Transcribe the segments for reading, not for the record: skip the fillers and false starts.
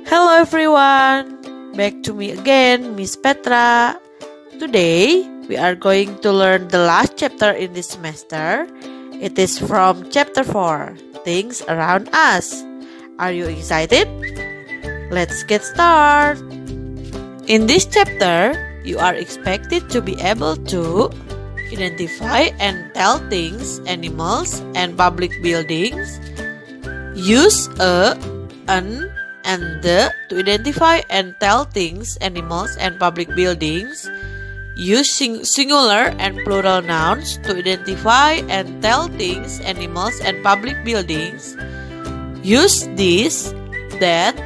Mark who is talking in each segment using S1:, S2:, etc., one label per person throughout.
S1: Hello everyone, back to me again, Miss Petra. Today we are going to learn the last chapter in this semester. It is from chapter 4, Things Around Us. Are you excited? Let's get started. In this chapter, you are expected to be able to identify and tell things, animals, and public buildings. Use a, an, and the to identify and tell things, animals, and public buildings. Use singular and plural nouns to identify and tell things, animals, and public buildings. Use this, that,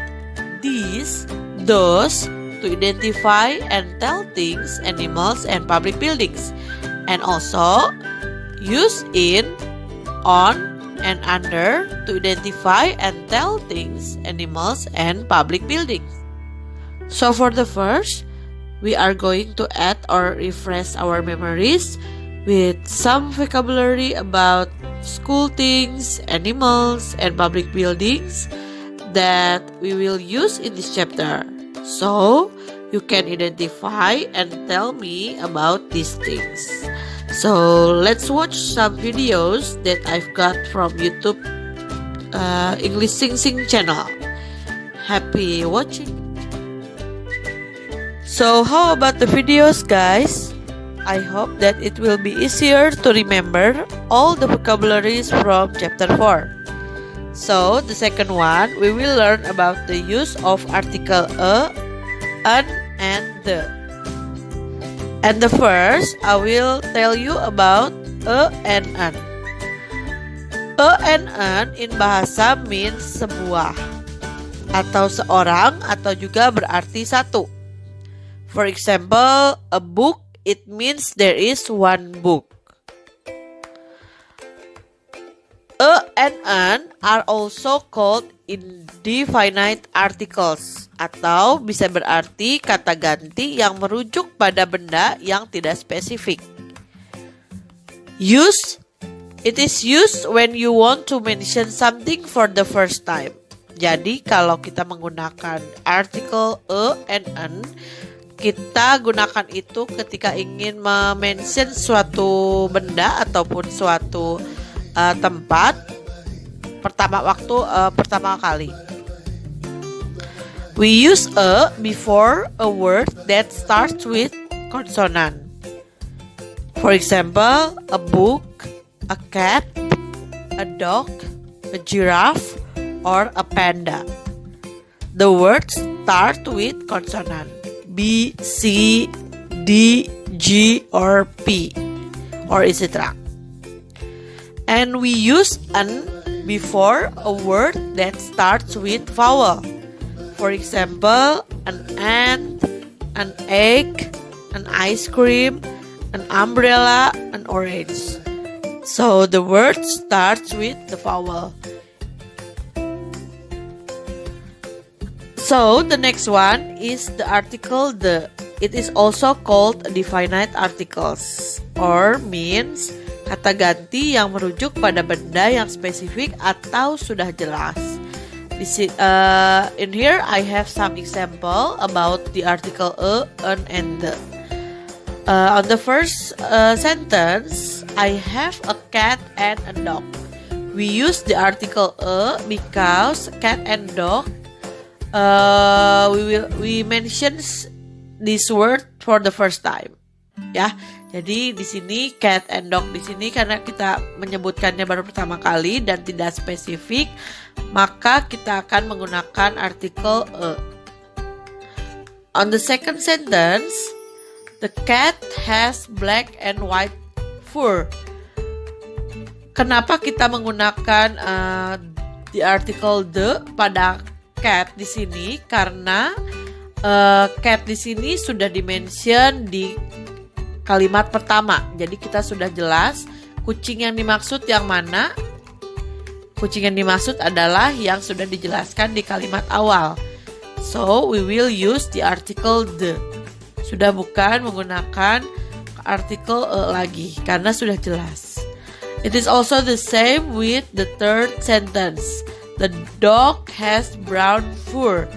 S1: these, those to identify and tell things, animals, and public buildings. And also, use in, on, and under to identify and tell things, animals, and public buildings. So for the first, we are going to add or refresh our memories with some vocabulary about school things, animals, and public buildings that we will use in this chapter. So you can identify and tell me about these things. So let's watch some videos that I've got from YouTube English Sing Sing channel. Happy watching! So how about the videos, guys? I hope that it will be easier to remember all the vocabularies from chapter 4. So the second one, we will learn about the use of article a, an, and the. And the first, I will tell you about a and an. A and an in bahasa means sebuah, atau seorang, atau juga berarti satu. For example, a book, it means there is one book. A and an are also called indefinite articles, atau bisa berarti kata ganti yang merujuk pada benda yang tidak spesifik. Use, it is used when you want to mention something for the first time. Jadi kalau kita menggunakan artikel a and an, kita gunakan itu ketika ingin mention suatu benda ataupun suatu tempat pertama kali. We use a before a word that starts with consonant. For example, a book, a cat, a dog, a giraffe, or a panda. The words start with consonant B, C, D, G, or P, or etc. And we use an before a word that starts with vowel. For example, an ant, an egg, an ice cream, an umbrella, an orange. So the word starts with the vowel. So the next one is the article the. It is also called definite articles, or means kata ganti yang merujuk pada benda yang spesifik atau sudah jelas. In here I have some example about the article a, an, and the. On the first sentence, I have a cat and a dog. We use the article a because cat and dog. We mention this word for the first time. Ya, jadi di sini cat and dog di sini karena kita menyebutkannya baru pertama kali dan tidak spesifik, maka kita akan menggunakan artikel a. On the second sentence, the cat has black and white fur. Kenapa kita menggunakan the article the pada cat di sini? Karena cat di sini sudah dimention di kalimat pertama. Jadi kita sudah jelas kucing yang dimaksud yang mana. Kucing yang dimaksud adalah yang sudah dijelaskan di kalimat awal. So we will use the article the. Sudah bukan menggunakan artikel lagi karena sudah jelas. It is also the same with the third sentence. The dog has brown fur.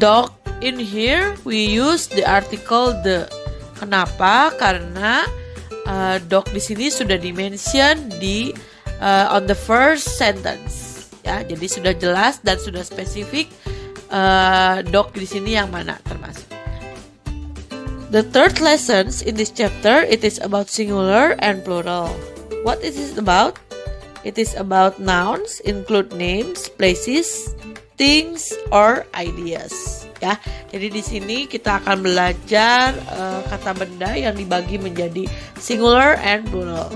S1: Dog, in here we use the article the. Kenapa? Karena dog di sini sudah dimention di on the first sentence. Ya, jadi sudah jelas dan sudah spesifik dog di sini yang mana termasuk. The third lessons in this chapter, it is about singular and plural. What is it about? It is about nouns, include names, places, things, or ideas. Ya, jadi di sini kita akan belajar kata benda yang dibagi menjadi singular and plural.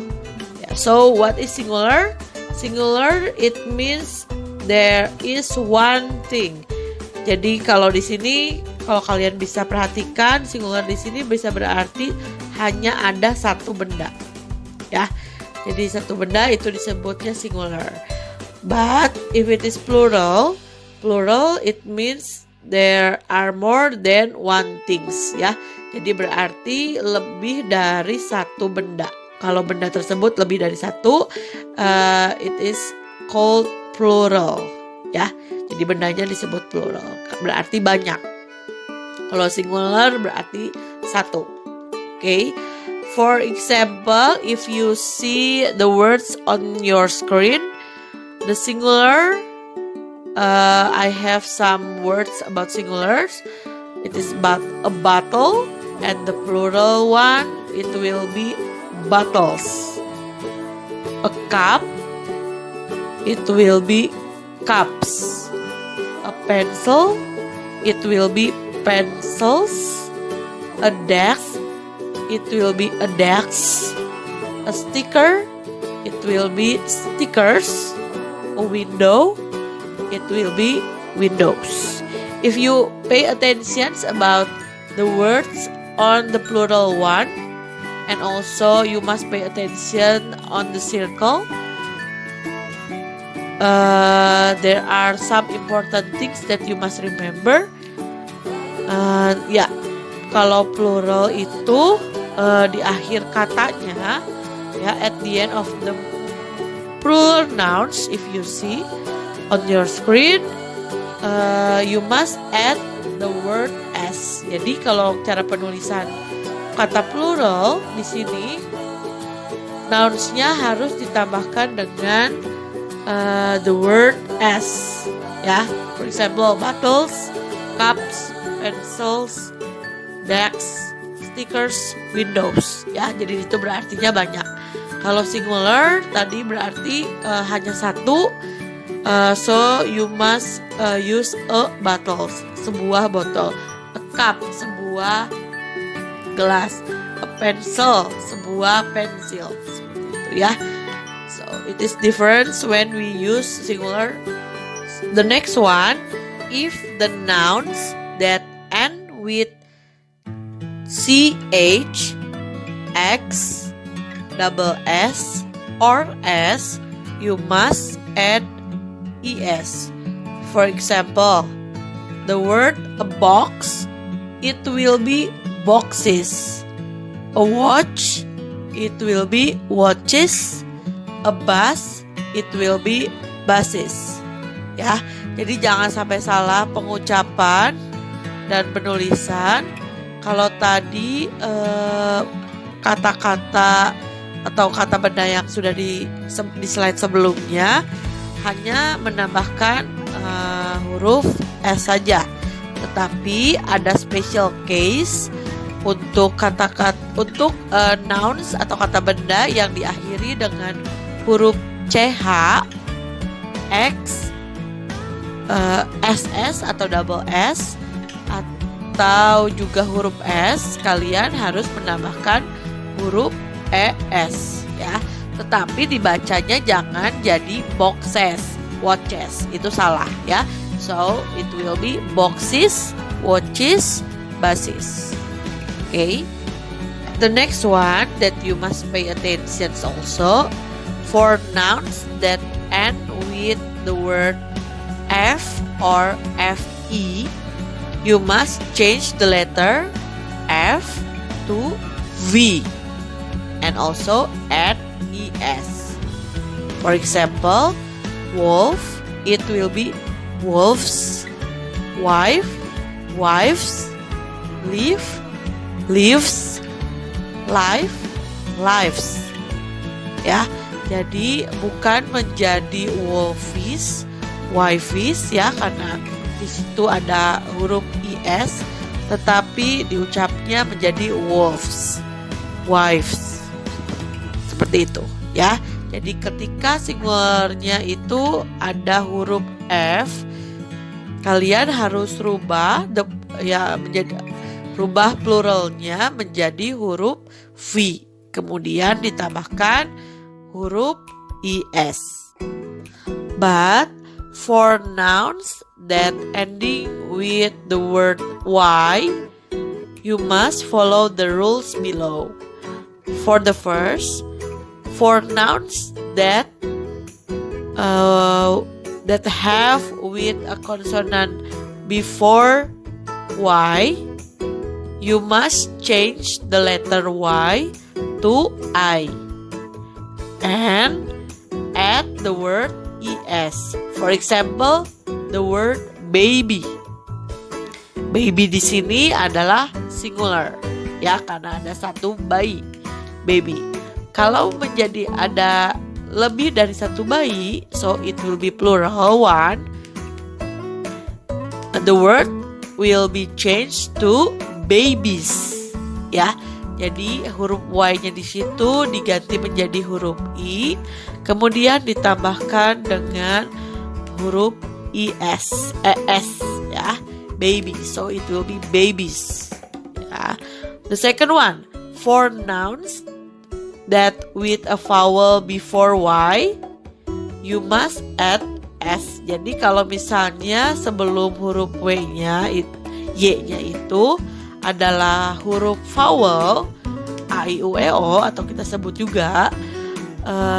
S1: Yeah, so what is singular? Singular it means there is one thing. Jadi kalau di sini, kalau kalian bisa perhatikan, singular di sini bisa berarti hanya ada satu benda. Ya, jadi satu benda itu disebutnya singular. But if it is plural, plural it means there are more than one things. Ya, jadi berarti lebih dari satu benda. Kalau benda tersebut lebih dari satu, it is called plural. Ya, jadi bendanya disebut plural, berarti banyak. Kalau singular berarti satu. Okay. For example, if you see the words on your screen, the singular, I have some words about singulars. It is a bottle, and the plural one, it will be bottles. A cup, it will be cups. A pencil, it will be pencils. A desk, it will be a desk. A sticker, it will be stickers. A window, it will be windows. If you pay attention about the words on the plural one, and also you must pay attention on the circle, there are some important things that you must remember. Ya, kalau plural itu di akhir katanya, ya, at the end of the plural nouns, if you see on your screen, you must add the word s. Jadi kalau cara penulisan kata plural di sini, nouns-nya harus ditambahkan dengan the word s. Ya, for example, bottles, cups, pencils, desks, stickers, windows. Ya, jadi itu berartinya banyak. Kalau singular tadi berarti hanya satu. So you must use a bottle, sebuah botol. A cup, sebuah gelas. A pencil, sebuah pensil. Gitu ya. So it is different when we use singular. The next one, if the nouns that end with ch, x, double s, or s, you must add es. For example, the word a box, it will be boxes. A watch, it will be watches. A bus, it will be buses. Ya, jadi jangan sampai salah pengucapan dan penulisan. Kalau tadi kata-kata atau kata benda yang sudah di slide sebelumnya hanya menambahkan huruf S saja. Tetapi ada special case untuk nouns atau kata benda yang diakhiri dengan huruf CH, X, SS atau double S, atau juga huruf S, kalian harus menambahkan huruf ES ya. Tetapi dibacanya jangan jadi boxes, watches, itu salah ya. So it will be boxes, watches, buses. Okay. The next one that you must pay attention also, for nouns that end with the word F or FE, you must change the letter F to V and also add ES. For example, wolf, it will be wolves. Wife, wives, live, lives, life, lives. Ya, jadi bukan menjadi wolfies, wifeys ya, karena di situ ada huruf is, tetapi diucapnya menjadi wolves, wives. Seperti itu ya. Jadi ketika singularnya itu ada huruf F, kalian harus rubah rubah pluralnya menjadi huruf V. Kemudian ditambahkan huruf is. But for nouns that ending with the word y, you must follow the rules below. For the first, for nouns that have with a consonant before y, you must change the letter y to I and add the word es. For example, the word baby. Baby di sini adalah singular ya, karena ada satu bayi, baby. Kalau menjadi ada lebih dari satu bayi, so it will be plural one. The word will be changed to babies. Ya, jadi huruf y-nya di situ diganti menjadi huruf i, kemudian ditambahkan dengan huruf es ya, baby. So it will be babies. Ya. The second one, for nouns that with a vowel before y, you must add s. Jadi kalau misalnya sebelum huruf y-nya itu adalah huruf vowel a, i, u, e, o, atau kita sebut juga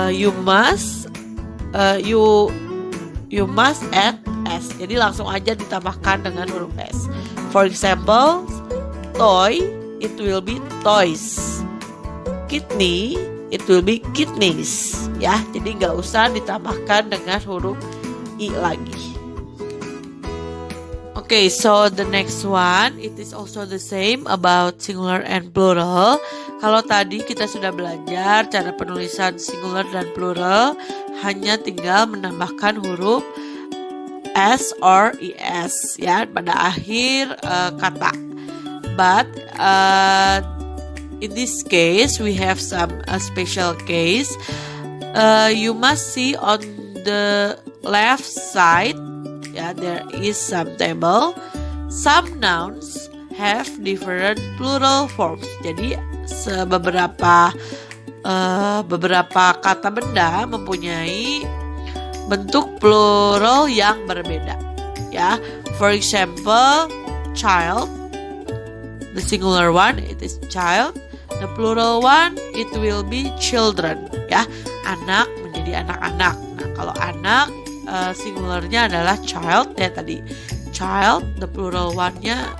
S1: you must add s. Jadi langsung aja ditambahkan dengan huruf s. For example, toy, it will be toys. Kidney, it will be kidneys. Ya, jadi nggak usah ditambahkan dengan huruf i lagi. Okay, so the next one, it is also the same about singular and plural. Kalau tadi kita sudah belajar cara penulisan singular dan plural, hanya tinggal menambahkan huruf s or es ya pada akhir kata. But in this case, we have some special case. You must see on the left side, there is some table. Some nouns have different plural forms. Jadi beberapa kata benda mempunyai bentuk plural yang berbeda. Ya, for example, child. The singular one, it is child. The plural one, it will be children. Ya, anak menjadi anak-anak. Nah, kalau anak singularnya adalah child ya tadi. Child, the plural one-nya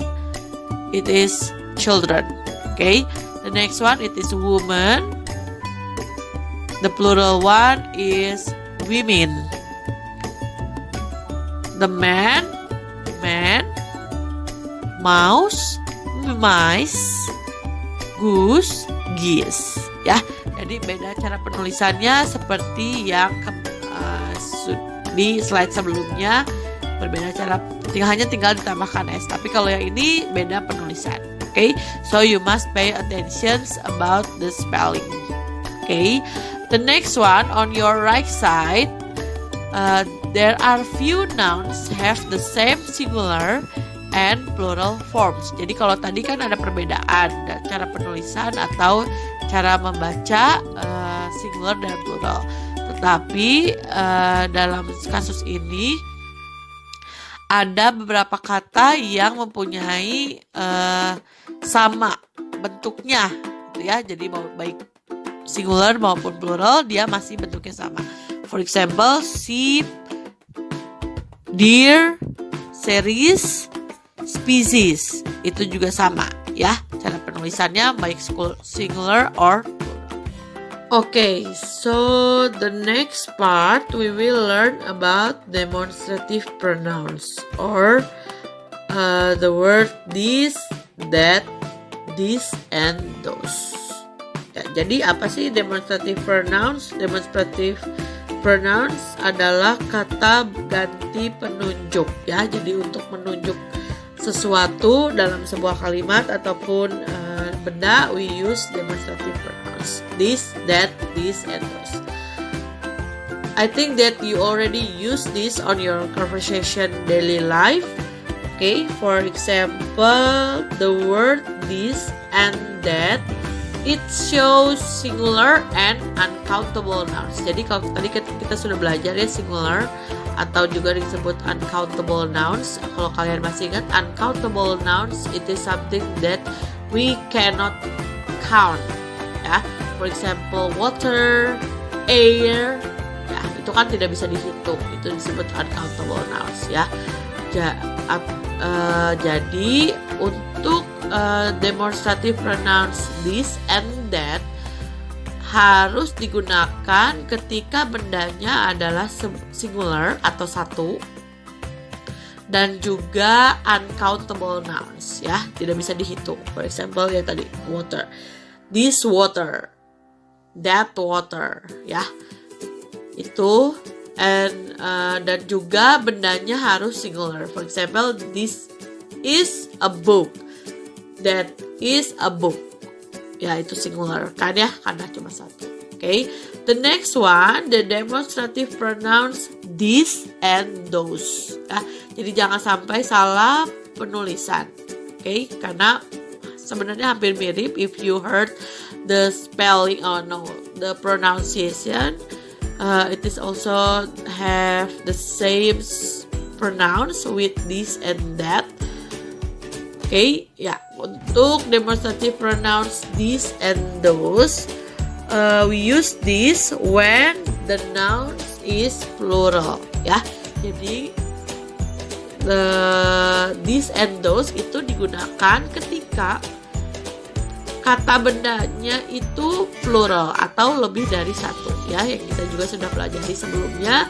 S1: it is children. Okay. The next one, it is woman. The plural one is women. The man, mouse, mice, goose, geese. Ya, jadi beda cara penulisannya seperti yang di slide sebelumnya, berbeda cara, hanya tinggal ditambahkan s. Tapi kalau yang ini beda penulisan. Okay, so you must pay attention about the spelling. Okay, the next one on your right side, there are few nouns have the same singular and plural forms. Jadi kalau tadi kan ada perbedaan cara penulisan atau cara membaca singular dan plural. Tetapi dalam kasus ini ada beberapa kata yang mempunyai sama bentuknya, gitu ya. Jadi baik singular maupun plural dia masih bentuknya sama. For example, sheep, deer, series, species itu juga sama ya cara penulisannya baik singular or plural. Okay, so the next part we will learn about demonstrative pronouns or the word this, that, this, and those. Ya, jadi apa sih demonstrative pronouns? Demonstrative pronouns adalah kata ganti penunjuk ya. Jadi untuk menunjuk sesuatu dalam sebuah kalimat ataupun benda, we use demonstrative pronouns. This, that, this, and those. I think that you already use this on your conversation daily life. Okay, for example, the word this and that, it shows singular and uncountable nouns. Jadi kalau tadi kita sudah belajar ya singular atau juga disebut uncountable nouns. Kalau kalian masih ingat, uncountable nouns it is something that we cannot count. Ya, for example, water, air, ya itu kan tidak bisa dihitung. Itu disebut uncountable nouns ya. Jadi untuk demonstrative pronouns this and that harus digunakan ketika bendanya adalah singular atau satu dan juga uncountable nouns ya, tidak bisa dihitung. For example yang tadi water, this water, that water ya, itu dan juga bendanya harus singular. For example, this is a book, that is a book. Ya, itu singular kan ya, karena cuma satu. Okay. The next one, the demonstrative pronouns this and those. Ya, jadi jangan sampai salah penulisan. Okay, karena sebenarnya hampir mirip. If you heard the spelling the pronunciation, it is also have the same pronouns with this and that. Okay, ya, untuk demonstrative pronouns this and those, we use this when the noun is plural, ya. Jadi this and those itu digunakan ketika kata bendanya itu plural atau lebih dari satu, ya. Yang kita juga sudah pelajari sebelumnya.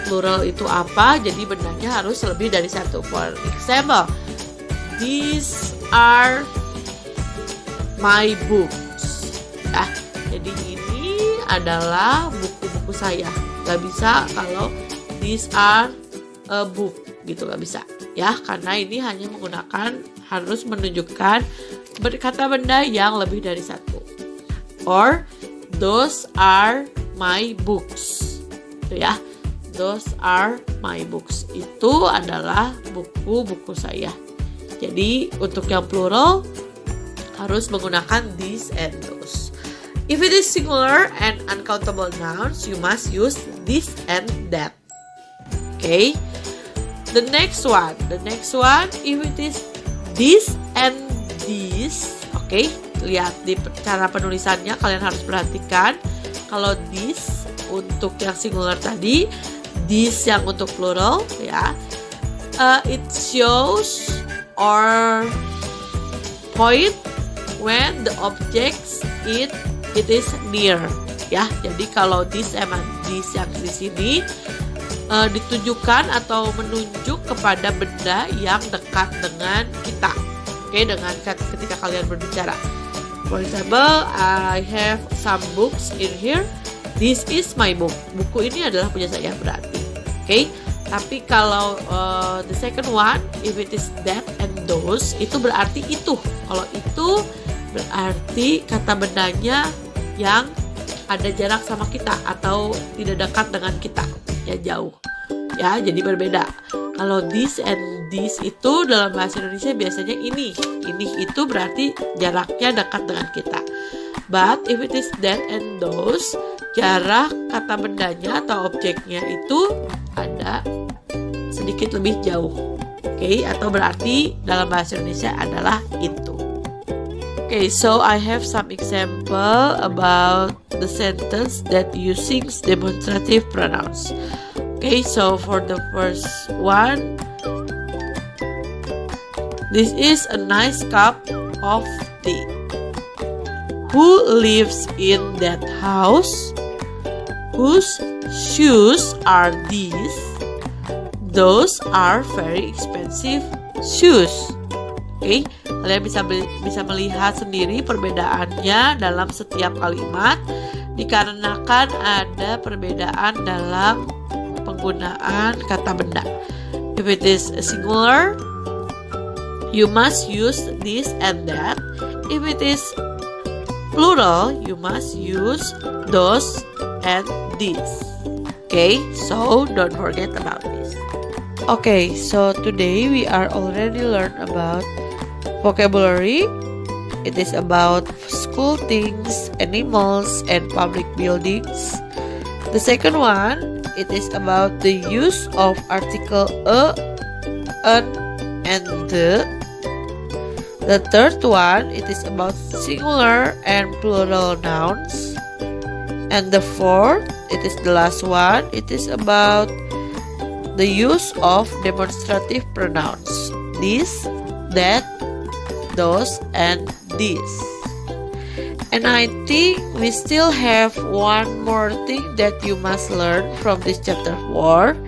S1: Plural itu apa? Jadi bendanya harus lebih dari satu. For example, these are my books. Nah, jadi ini adalah buku-buku saya. Gak bisa kalau these are a book gitu, gak bisa ya, karena ini hanya menggunakan, harus menunjukkan kata benda yang lebih dari satu. Or those are my books. Itu ya. Those are my books. Itu adalah buku-buku saya. Jadi untuk yang plural harus menggunakan this and those. If it is singular and uncountable nouns, you must use this and that. Okay. The next one, if it is this and this, okay. Lihat di cara penulisannya, kalian harus perhatikan. Kalau this untuk yang singular tadi, this yang untuk plural, ya. It shows or point when the objects it is near, ya. Jadi kalau this sama this yang di sini ditujukan atau menunjuk kepada benda yang dekat dengan kita. Oke, dengan ketika kalian berbicara. For example, I have some books in here. This is my book. Buku ini adalah punya saya berarti. Oke. Tapi kalau the second one, if it is that and those, itu berarti itu. Kalau itu berarti kata bendanya yang ada jarak sama kita atau tidak dekat dengan kita, ya jauh. Ya, jadi berbeda. Kalau this and this itu dalam bahasa Indonesia biasanya ini itu berarti jaraknya dekat dengan kita. But if it is that and those, jarak kata bendanya atau objeknya itu ada sedikit lebih jauh. Oke, atau berarti dalam bahasa Indonesia adalah itu. Okay, so I have some example about the sentence that using demonstrative pronouns. Okay, so for the first one, this is a nice cup of tea. Who lives in that house? Whose shoes are these? Those are very expensive shoes. Oke, kalian bisa melihat sendiri perbedaannya dalam setiap kalimat dikarenakan ada perbedaan dalam penggunaan kata benda. If it is singular, you must use this and that. If it is plural, you must use those and these. Okay, so don't forget about this. Okay, so today we are already learned about vocabulary. It is about school things, animals, and public buildings. The second one, it is about the use of article a, an, and the. The third one, it is about singular and plural nouns. And the fourth, it is the last one, it is about the use of demonstrative pronouns. This, that, those, and these. And I think we still have one more thing that you must learn from this chapter 4.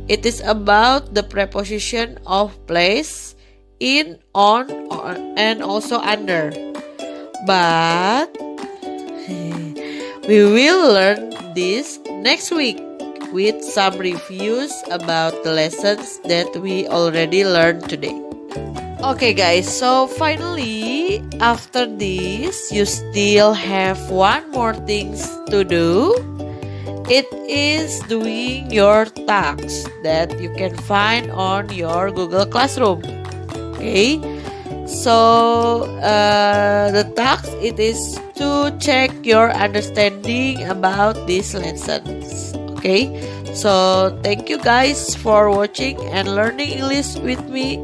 S1: It is about the preposition of place, in, on, and also under. But we will learn this next week with some reviews about the lessons that we already learned today. Okay guys, so finally after this you still have one more things to do. It is doing your tasks that you can find on your Google Classroom. Okay, so the task, it is to check your understanding about these lessons. Okay, so thank you guys for watching and learning English with me.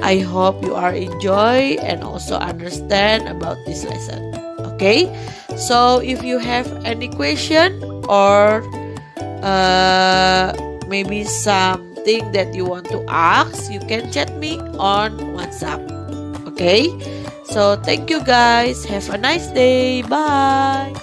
S1: I hope you are enjoy and also understand about this lesson. Okay, so if you have any question or maybe something that you want to ask, you can chat me on WhatsApp. Okay, so thank you guys, have a nice day, bye.